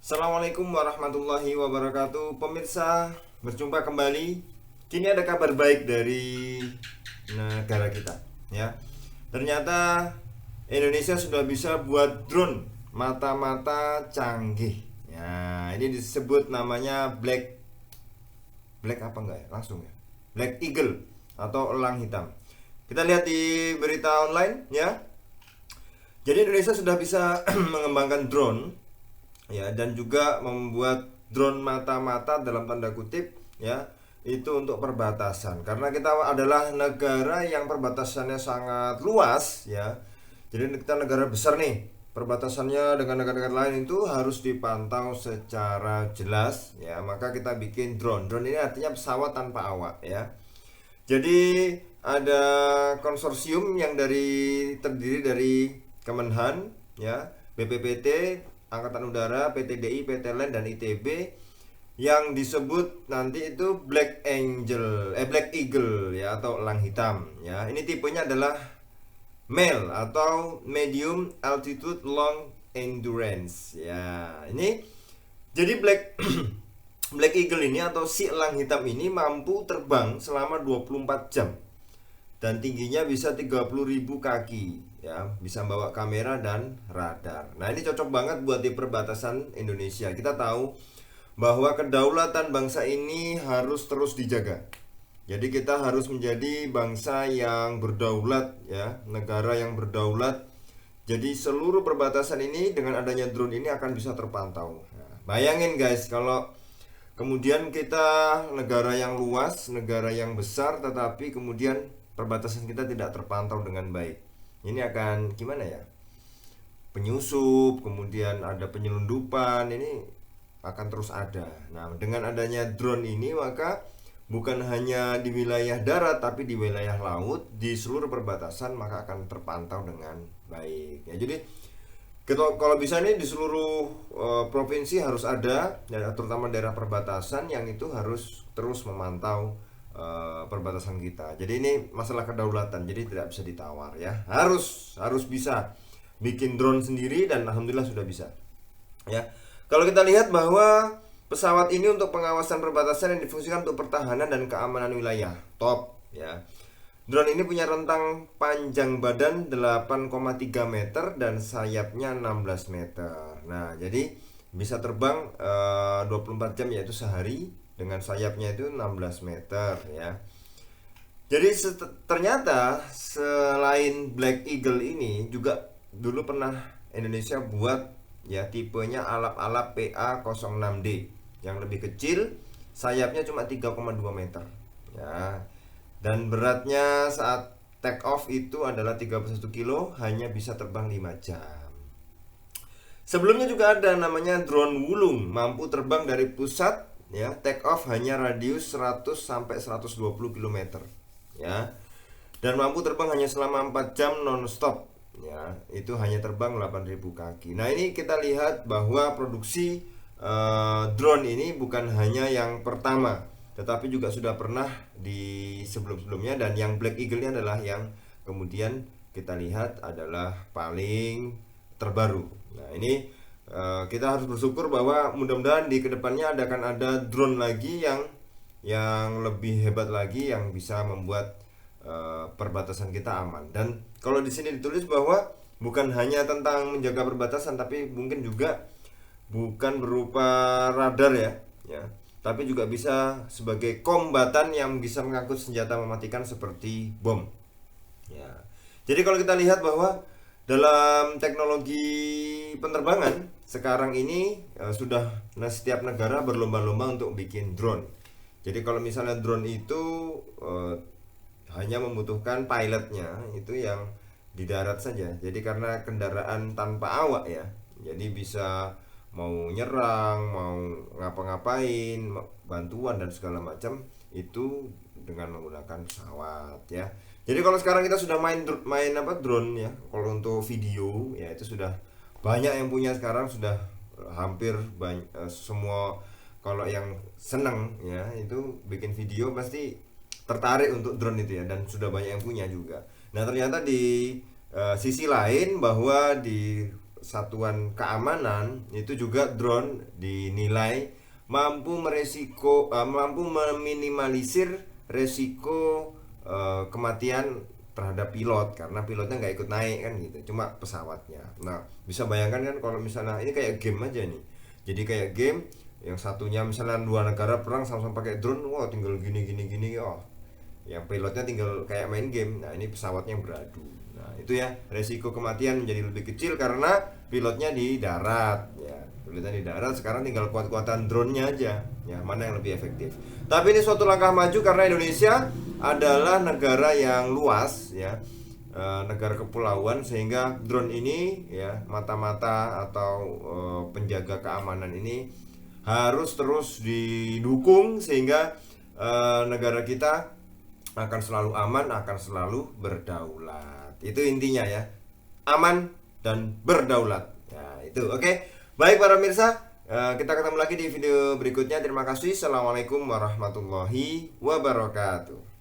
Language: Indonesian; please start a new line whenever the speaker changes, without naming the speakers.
Assalamualaikum warahmatullahi wabarakatuh. Pemirsa, berjumpa kembali. Kini ada kabar baik dari negara kita, ya. Ternyata Indonesia sudah bisa buat drone mata-mata canggih. Ya, ini disebut namanya Black apa enggak ya? Langsung ya. Black Eagle atau elang hitam. Kita lihat di berita online, ya. Jadi Indonesia sudah bisa mengembangkan drone, ya, dan juga membuat drone mata-mata dalam tanda kutip, ya, itu untuk perbatasan, karena kita adalah negara yang perbatasannya sangat luas, ya. Jadi kita negara besar nih, perbatasannya dengan negara-negara lain itu harus dipantau secara jelas, ya. Maka kita bikin drone ini artinya pesawat tanpa awak, ya. Jadi ada konsorsium yang terdiri dari Kemenhan, ya, BPPT, Angkatan Udara, PTDI, PTLN dan ITB, yang disebut nanti itu Black Eagle, ya, atau elang hitam, ya. Ini tipenya adalah MALE atau Medium Altitude Long Endurance, ya. Ini jadi Black Eagle ini atau si elang hitam ini mampu terbang selama 24 jam dan tingginya bisa 30.000 kaki, ya, bisa bawa kamera dan radar. Nah, ini cocok banget buat di perbatasan Indonesia. Kita tahu bahwa kedaulatan bangsa ini harus terus dijaga. Jadi kita harus menjadi bangsa yang berdaulat, ya, negara yang berdaulat. Jadi seluruh perbatasan ini dengan adanya drone ini akan bisa terpantau. Nah, bayangin guys, kalau kemudian kita negara yang luas, negara yang besar, tetapi kemudian perbatasan kita tidak terpantau dengan baik. Ini akan gimana ya? Penyusup, kemudian ada penyelundupan, ini akan terus ada. Nah, dengan adanya drone ini maka bukan hanya di wilayah darat tapi di wilayah laut, di seluruh perbatasan maka akan terpantau dengan baik. Ya, jadi kalau bisa nih di seluruh provinsi harus ada, ya, terutama daerah perbatasan yang itu harus terus memantau perbatasan kita. Jadi ini masalah kedaulatan, jadi tidak bisa ditawar, ya. Harus bisa bikin drone sendiri dan alhamdulillah sudah bisa. Ya. Kalau kita lihat bahwa pesawat ini untuk pengawasan perbatasan yang difungsikan untuk pertahanan dan keamanan wilayah. Top, ya. Drone ini punya rentang panjang badan 8,3 meter dan sayapnya 16 meter. Nah, jadi bisa terbang 24 jam, yaitu sehari, dengan sayapnya itu 16 meter, ya. Jadi ternyata selain Black Eagle ini juga dulu pernah Indonesia buat, ya, tipenya alap-alap PA06D yang lebih kecil, sayapnya cuma 3,2 meter, ya. Dan beratnya saat take off itu adalah 31 kilo, hanya bisa terbang 5 jam. Sebelumnya juga ada namanya drone Wulung, mampu terbang dari pusat, ya, take off hanya radius 100 sampai 120 km, ya. Dan mampu terbang hanya selama 4 jam non-stop, ya. Itu hanya terbang 8.000 kaki. Nah, ini kita lihat bahwa produksi drone ini bukan hanya yang pertama, tetapi juga sudah pernah di sebelum-sebelumnya, dan yang Black Eagle ini adalah yang kemudian kita lihat adalah paling terbaru. Nah, ini kita harus bersyukur bahwa mudah-mudahan di kedepannya akan ada drone lagi yang lebih hebat lagi, yang bisa membuat perbatasan kita aman. Dan kalau di sini ditulis bahwa bukan hanya tentang menjaga perbatasan, tapi mungkin juga bukan berupa radar, ya, tapi juga bisa sebagai kombatan yang bisa mengangkut senjata mematikan seperti bom, ya. Jadi kalau kita lihat bahwa dalam teknologi penerbangan sekarang ini setiap negara berlomba-lomba untuk bikin drone. Jadi kalau misalnya drone itu hanya membutuhkan pilotnya, itu yang di darat saja. Jadi karena kendaraan tanpa awak, ya, jadi bisa mau nyerang, mau ngapa-ngapain, bantuan dan segala macam itu dengan menggunakan pesawat, ya. Jadi kalau sekarang kita sudah main drone, ya. Kalau untuk video, ya, itu sudah banyak yang punya sekarang, sudah hampir semua. Kalau yang senang, ya, itu bikin video pasti tertarik untuk drone itu, ya, dan sudah banyak yang punya juga. Nah, ternyata di sisi lain bahwa di satuan keamanan itu juga drone dinilai mampu meminimalisir resiko kematian terhadap pilot, karena pilotnya nggak ikut naik kan gitu, cuma pesawatnya. Nah, bisa bayangkan kan kalau misalnya ini kayak game aja nih. Jadi kayak game yang satunya misalnya dua negara perang sama-sama pakai drone, wah tinggal gini gini gini, oh yang pilotnya tinggal kayak main game. Nah, ini pesawatnya yang beradu. Nah, itu ya, resiko kematian menjadi lebih kecil karena pilotnya di darat ya. Pilotnya di darat, sekarang tinggal kuat-kuatan drone-nya aja. Ya, mana yang lebih efektif. Tapi ini suatu langkah maju karena Indonesia adalah negara yang luas ya. Negara kepulauan, sehingga drone ini ya, mata-mata atau penjaga keamanan ini harus terus didukung sehingga negara kita akan selalu aman, akan selalu berdaulat. Itu intinya ya, aman dan berdaulat. Nah, itu oke. Baik para pemirsa, kita ketemu lagi di video berikutnya. Terima kasih. Assalamualaikum warahmatullahi wabarakatuh.